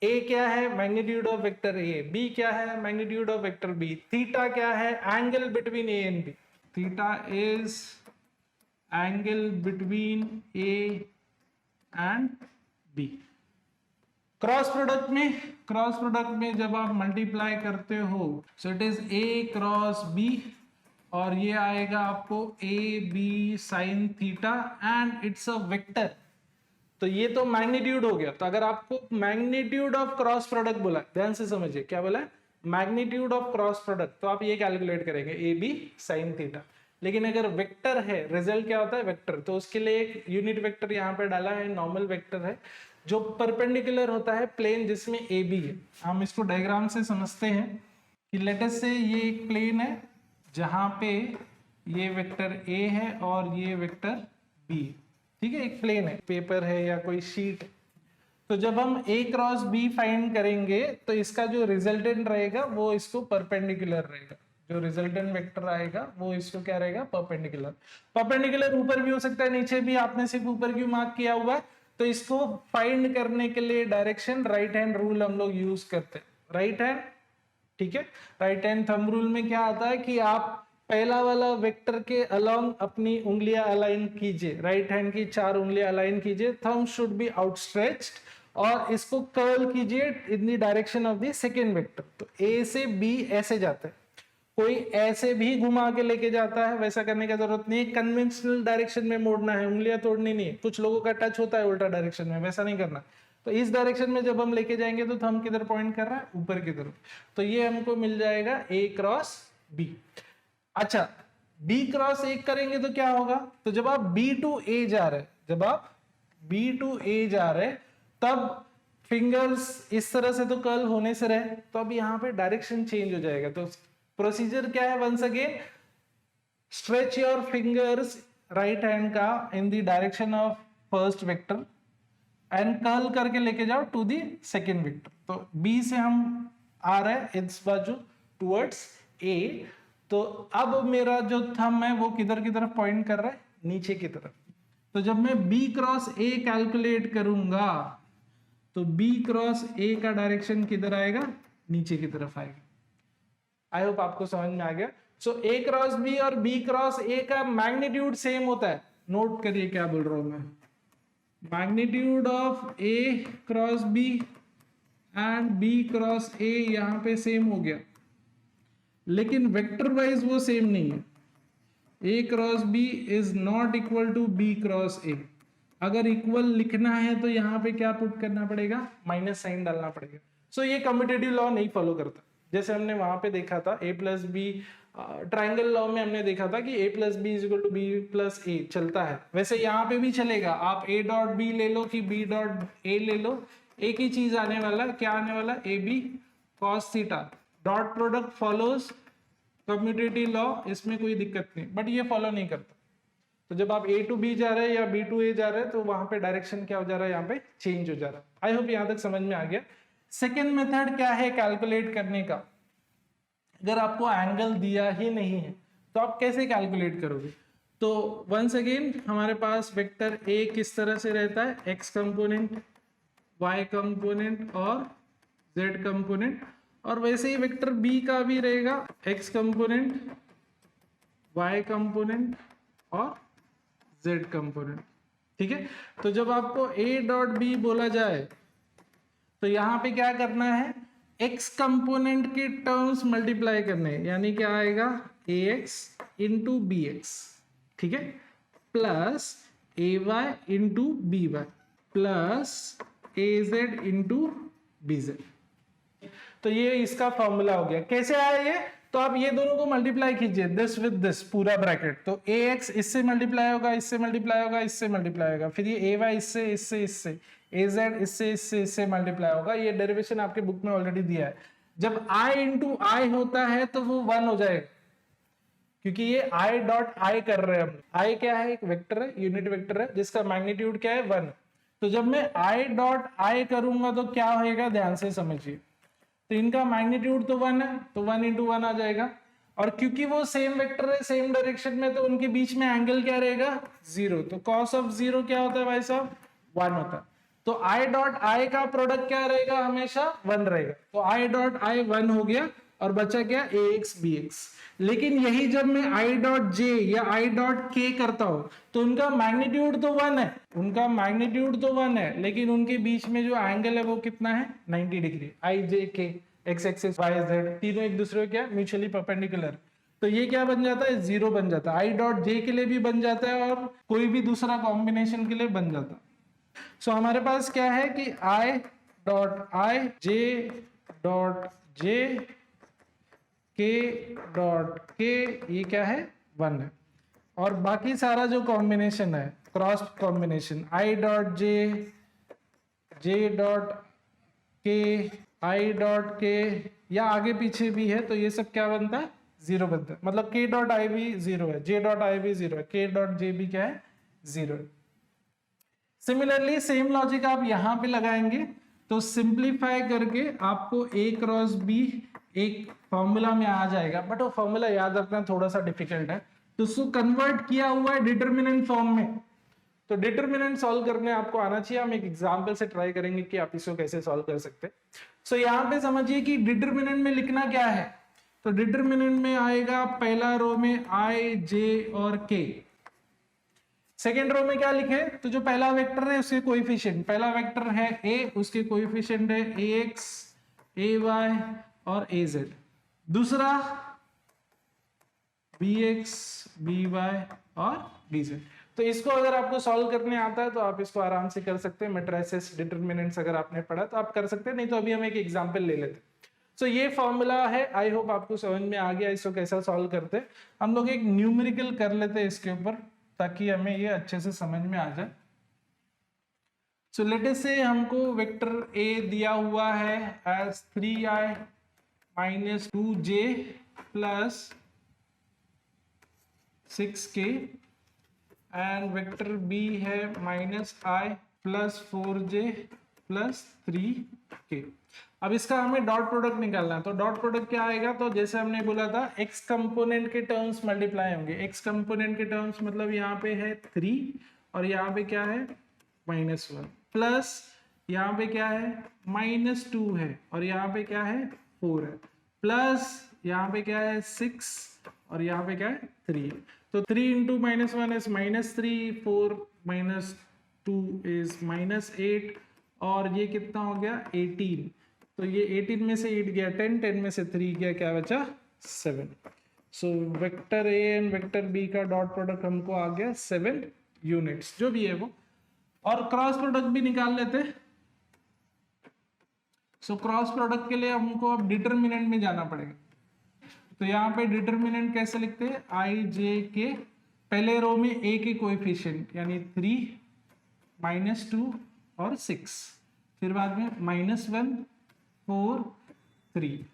a क्या है magnitude of vector a, b क्या है magnitude of vector b, theta क्या है angle between a and b। Theta is angle between a and b। Cross product में जब आप मल्टीप्लाई करते हो so it is a cross b, और ये आएगा आपको a b sin theta and it's a vector. तो ये तो मैग्नीट्यूड हो गया। तो अगर आपको मैग्नीट्यूड ऑफ क्रॉस प्रोडक्ट बोला, ध्यान से समझिए क्या बोला है मैग्नीट्यूड ऑफ क्रॉस प्रोडक्ट, तो आप ये कैलकुलेट करेंगे ए बी साइन थीटा। लेकिन अगर वेक्टर है, रिजल्ट क्या होता है वेक्टर, तो उसके लिए एक यूनिट वेक्टर यहाँ पे डाला है, नॉर्मल वेक्टर है जो परपेंडिकुलर होता है प्लेन जिसमें ए बी है। हम इसको डायग्राम से समझते हैं कि लेट अस से ये एक प्लेन है जहां पे ये वेक्टर ए है और ये वेक्टर बी, ठीक है, एक प्लेन है, पेपर है या कोई शीट है। तो जब हम ए क्रॉस बी फाइंड करेंगे तो इसका जो रिजल्टेंट रहेगा वो इसको परपेंडिकुलर रहेगा, जो रिजल्टेंट वेक्टर आएगा वो इसको क्या रहेगा, परपेंडिकुलर। परपेंडिकुलर ऊपर भी हो सकता है नीचे भी, आपने सिर्फ ऊपर क्यों मार्क किया हुआ है, तो इसको फाइंड करने के लिए डायरेक्शन राइट हैंड रूल हम लोग यूज करते हैं, राइट हैंड, ठीक है। राइट हैंड थंब रूल में क्या आता है कि आप पहला वाला वेक्टर के अलोंग अपनी उंगलियां अलाइन कीजिए, राइट हैंड की 4 उंगलियां अलाइन कीजिए, थंब शुड बी आउटस्ट्रेच्ड, और इसको कर्ल कीजिए इन the direction of the second vector. तो ए से बी ऐसे जाता है, कोई ऐसे भी घुमा के लेके जाता है, वैसा करने की जरूरत नहीं है, कन्वेंशनल डायरेक्शन में मोड़ना है, उंगलियां तोड़नी नहीं है। कुछ लोगों का टच होता है उल्टा डायरेक्शन में, वैसा नहीं करना। तो इस डायरेक्शन में जब हम लेके जाएंगे तो थंब किधर पॉइंट कर रहा है, ऊपर की तरफ, तो ये हमको मिल जाएगा ए क्रॉस बी। अच्छा, बी क्रॉस ए करेंगे तो क्या होगा, तो जब आप बी टू ए जा रहे, जब आप बी टू ए जा रहे तब फिंगर्स इस तरह से तो कर्ल होने से रहे, तो अब यहाँ पे डायरेक्शन चेंज हो जाएगा। तो प्रोसीजर क्या है, once again stretch your fingers right hand का in the direction of first vector and curl करके लेके जाओ टू दी सेकेंड वेक्टर। तो बी से हम आ रहे हैं इस बाजू टुवर्ड्स ए, तो अब मेरा जो थंब है वो किधर की तरफ पॉइंट कर रहा है, नीचे की तरफ। तो जब मैं बी क्रॉस ए कैलकुलेट करूंगा तो बी क्रॉस ए का डायरेक्शन किधर आएगा, नीचे की तरफ आएगा। आई होप आपको समझ में आ गया। सो ए क्रॉस बी और बी क्रॉस ए का मैग्नीट्यूड सेम होता है, नोट करिए क्या बोल रहा हूं मैं, magnitude of a cross b and b cross a यहां पे सेम हो गया, लेकिन वेक्टर वाइज वो सेम नहीं है। A cross b is not equal to b cross a. अगर इक्वल लिखना है तो यहाँ पे क्या पुट करना पड़ेगा, माइनस साइन डालना पड़ेगा। सो ये कम्यूटेटिव लॉ नहीं फॉलो करता, जैसे हमने वहां पे देखा था a plus b, triangle law में हमने देखा था कि a plus b is equal to b plus a चलता है, वैसे यहाँ पे भी चलेगा। आप ए डॉट बी ले लो कि बी डॉट ए ले लो, एक ही चीज आने वाला, क्या आने वाला, a b cos theta, dot product follows commutative law, इसमें कोई दिक्कत नहीं, बट ये फॉलो नहीं करता। तो जब आप ए टू बी जा रहे हैं या बी टू ए जा रहे हैं तो वहां पे डायरेक्शन क्या हो जा रहा है, यहाँ पे चेंज हो जा रहा है। आई होप यहाँ तक समझ में आ गया। सेकेंड मेथड क्या है कैलकुलेट करने का, अगर आपको एंगल दिया ही नहीं है तो आप कैसे कैलकुलेट करोगे। तो वंस अगेन हमारे पास वेक्टर ए किस तरह से रहता है, एक्स कंपोनेंट, वाई कंपोनेंट और जेड कंपोनेंट, और वैसे ही वेक्टर बी का भी रहेगा, एक्स कंपोनेंट, वाई कंपोनेंट और जेड कंपोनेंट, ठीक है। तो जब आपको ए डॉट बी बोला जाए तो यहां पे क्या करना है, एक्स कंपोनेंट के टर्म्स मल्टीप्लाई करने हैं, यानी क्या आएगा, A X into B X, ठीक है, plus A Y into B Y plus A Z into B Z. तो ये इसका फॉर्मूला हो गया। कैसे आया ये, तो आप ये दोनों को मल्टीप्लाई कीजिए, दिस विद दिस पूरा ब्रैकेट, तो ए एक्स इससे मल्टीप्लाई होगा, इससे मल्टीप्लाई होगा, इससे मल्टीप्लाई होगा, फिर ये ए वाई इससे इससे इससे, ए जेड इससे इससे इससे मल्टीप्लाई होगा। ये डेरिवेशन आपके बुक में ऑलरेडी दिया है। जब आई इंटू आई होता है तो वो 1 हो जाएगा, क्योंकि ये आई डॉट आई कर रहे हैं हम। आई क्या है, एक वेक्टर है, यूनिट वेक्टर है जिसका मैग्नीट्यूड क्या है, 1। तो जब मैं आई डॉट आई करूंगा तो क्या होएगा, ध्यान से समझिए, तो इनका मैग्नीट्यूड तो 1 है, तो 1 इंटू 1 आ जाएगा, और क्योंकि वो सेम वेक्टर है सेम डायरेक्शन में तो उनके बीच में एंगल क्या रहेगा, 0। तो कॉस ऑफ 0 क्या होता है भाई साहब, 1 होता है। तो आई डॉट आई का प्रोडक्ट क्या रहेगा, हमेशा 1 रहेगा। तो आई डॉट आई 1 हो गया और बचा क्या, ए एक्स बी एक्स। लेकिन यही जब मैं आई डॉट जे या आई डॉट के करता हूं तो उनका मैग्नीट्यूड तो 1 है, उनका मैग्नीट्यूड तो 1 है, लेकिन उनके बीच में जो एंगल है वो कितना है, 90 डिग्री। आई जे के, एक्स एक्सिस वाई जेड तीनों एक दूसरे को क्या, म्यूचुअली परपेंडिकुलर। तो ये क्या बन जाता है, 0 बन जाता है। आई डॉट जे के लिए भी बन जाता है और कोई भी दूसरा कॉम्बिनेशन के लिए बन जाता है। सो हमारे पास क्या है कि I dot I, J dot J, के डॉट के, ये क्या है, 1 है। और बाकी सारा जो कॉम्बिनेशन है cross combination I dot J dot के, आई डॉट के या आगे पीछे भी है तो ये सब क्या बनता है, जीरो बनता है। मतलब के डॉट आई भी जीरो है, जे डॉट आई भी जीरो है, के डॉट जे भी क्या है, जीरो है। सिमिलरली सेम लॉजिक आप यहां पे लगाएंगे तो सिंप्लीफाई करके आपको ए क्रॉस बी एक फॉर्मूला में आ जाएगा, बट वो फॉर्मूला याद रखना थोड़ा सा डिफिकल्ट है। तो उसको कन्वर्ट किया हुआ है डिटरमिनेंट फॉर्म में, तो डिटरमिनेंट सॉल्व करने आपको आना चाहिए। हम एक एग्जांपल से ट्राई करेंगे कि आप इसको कैसे सॉल्व कर सकते हैं। सो यहाँ पे समझिए कि डिटरमिनेंट में लिखना क्या है, तो डिटरमिनेंट में आएगा पहला रो में आई जे और के, सेकेंड रो में क्या लिखे, तो जो पहला वेक्टर है उसके कोएफिशिएंट, पहला वेक्टर है ए, उसके कोएफिशिएंट है ए एक्स, ए वाई और ए जेड, दूसरा बी एक्स, बी वाई और बी जेड। तो इसको अगर आपको सॉल्व करने आता है तो आप इसको आराम से कर सकते हैं। मैट्रिसेस डिटरमिनेंट्स अगर आपने पढ़ा तो आप कर सकते हैं, नहीं तो अभी हम एक एग्जांपल ले लेते हैं। सो ये फॉर्मूला है, आई होप आपको समझ में आ गया इसको कैसा सॉल्व करते हैं। हम लोग एक न्यूमेरिकल कर लेते हैं इसके ऊपर ताकि हमें ये अच्छे से समझ में आ जाए। सो लेट अस से हमको वेक्टर ए दिया हुआ है as 3i minus 2j plus 6k and vector b है minus i plus 4j plus 3k। अब इसका हमें डॉट प्रोडक्ट निकालना है, तो डॉट प्रोडक्ट क्या आएगा, तो जैसे हमने बोला था x कंपोनेंट के टर्म्स मल्टीप्लाई होंगे, x कंपोनेंट के टर्म्स मतलब यहाँ पे है 3 और यहाँ पे क्या है -1 प्लस यहाँ पे क्या है -2 है और यहाँ पे क्या है 4 है प्लस यहाँ पे क्या है 6 और यहाँ पे क्या है 3 है। तो 3 into -1 is -3, 4 -2 is -8 और ये कितना हो गया 18। तो ये 18 में से 8 गया 10, 10 में से 3 गया, क्या बचा 7। So vector a and vector b का डॉट प्रोडक्ट हमको आ गया 7 यूनिट्स, जो भी है वो। और क्रॉस प्रोडक्ट भी निकाल लेते। सो क्रॉस प्रोडक्ट के लिए हमको अब डिटरमिनेंट में जाना पड़ेगा। तो यहाँ पे डिटरमिनेंट कैसे लिखते हैं, आई जे के, पहले रो में ए के कोएफिशिएंट यानी 3, -2 और 6, फिर बाद में -1, 4, 3।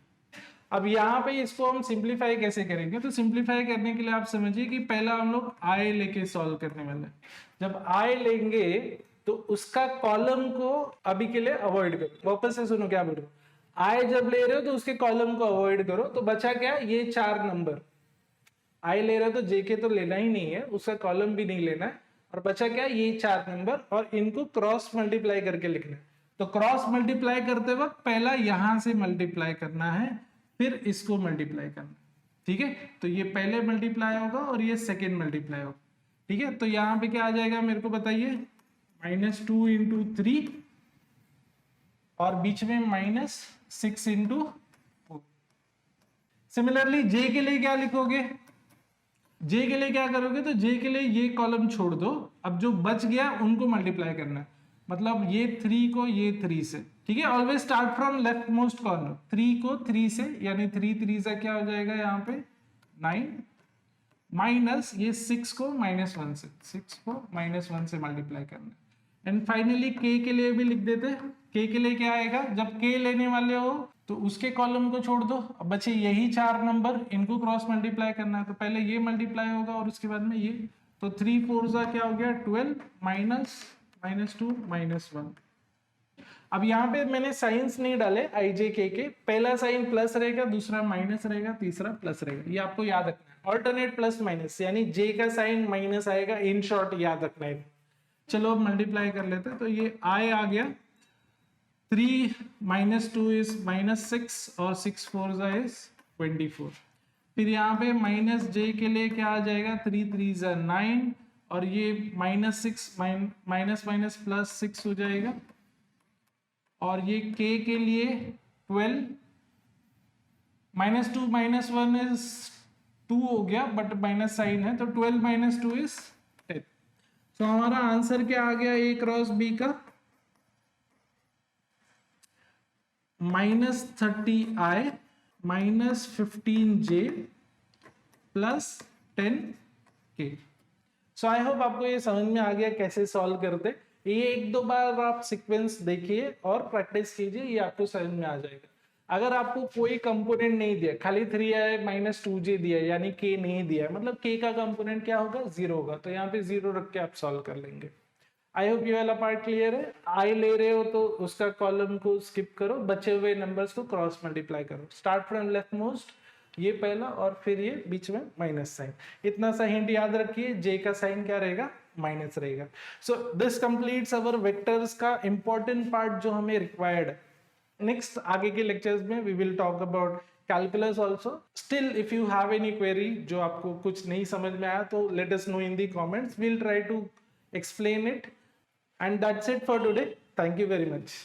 अब यहाँ पे इसको हम सिंप्लीफाई कैसे करेंगे, तो सिंप्लीफाई करने के लिए आप समझिए कि पहला हम लोग आई लेके सॉल्व करने वाले हैं। जब आई लेंगे तो उसका कॉलम को अभी के लिए अवॉइड करो, वापस से सुनो क्या बोल रहा हूँ। आई जब ले रहे हो तो उसके कॉलम को अवॉइड करो, तो बचा क्या, ये 4 नंबर। आई ले रहे हो तो जेके तो लेना ही नहीं है, उसका कॉलम भी नहीं लेना है, और बचा क्या ये 4 नंबर, और इनको क्रॉस मल्टीप्लाई करके लिखना है। तो क्रॉस मल्टीप्लाई करते वक्त पहला यहां से मल्टीप्लाई करना है, फिर इसको मल्टीप्लाई करना, ठीक है। तो ये पहले मल्टीप्लाई होगा और ये सेकेंड मल्टीप्लाई होगा, ठीक है। तो यहाँ पे क्या आ जाएगा मेरे को बताइए, -2 into 3 और बीच में -6 into 4। सिमिलरली जे के लिए क्या लिखोगे, जे के लिए क्या करोगे, तो जे के लिए ये कॉलम छोड़ दो, अब जो बच गया उनको मल्टीप्लाई करना है। मतलब ये 3 को ये 3 से, ठीक है। Always start from left most corner, 3 को 3 से, यानी 3 3 से क्या हो जाएगा यहाँ पे 9, माइनस ये 6 को -1 से, 6 को -1 से मल्टीप्लाई करना है। एंड फाइनली के लिए भी लिख देते हैं। के लिए क्या आएगा, जब के लेने वाले हो तो उसके कॉलम को छोड़ दो, अब बचे यही 4 नंबर, इनको क्रॉस मल्टीप्लाई करना है। तो पहले ये मल्टीप्लाई होगा और उसके बाद में ये, तो 3 4 क्या हो गया 12 -2 -1। अब यहाँ पे मैंने साइंस नहीं डाले आई जे के, पहला साइन प्लस रहेगा, दूसरा माइनस रहेगा, तीसरा प्लस रहेगा, ये आपको याद रखना है। ऑल्टरनेट प्लस माइनस, यानी जे का साइन माइनस आएगा, इन शॉर्ट याद रखना है। चलो अब मल्टीप्लाई कर लेते हैं। तो ये आई आ गया, 3 -2 इज -6 और 6 4 इज 24। फिर यहाँ पे माइनस जे के लिए क्या आ जाएगा, 3 3 9 और ये -6 माइनस माइनस +6 हो जाएगा। और ये के लिए 12, -2 -1 इज 2 हो गया, बट माइनस साइन है, तो 12 - 2 इज 10। तो हमारा आंसर क्या आ गया ए क्रॉस बी का, -30i -15j +10k। So I hope आपको ये समझ में आ गया कैसे सॉल्व करते। ये एक दो बार आप सीक्वेंस देखिए और प्रैक्टिस कीजिए, ये आपको समझ में आ जाएगा। अगर आपको कोई कंपोनेंट नहीं दिया, खाली 3i माइनस 2j दिया यानी k नहीं दिया, मतलब k का कंपोनेंट क्या होगा, 0 होगा, तो यहाँ पे 0 रख के आप सॉल्व कर लेंगे। आई होप ये वाला पार्ट क्लियर है। आई ले रहे हो तो उसका कॉलम को स्किप करो, बचे हुए नंबर्स को क्रॉस मल्टीप्लाई करो। स्टार्ट फ्रॉम लेफ्ट मोस्ट, ये पहला और फिर ये बीच में माइनस साइन। इतना सा हिंट याद रखिए, जे का साइन क्या रहेगा, माइनस रहेगा। So this completes our vectors का इंपॉर्टेंट पार्ट जो हमें रिक्वायर्ड है। नेक्स्ट आगे के लेक्चर्स में we will talk about calculus also. Still if you have any query जो आपको कुछ नहीं समझ में आया तो let us know in the comments, we'll try to explain it, and that's it for today. Thank you very much.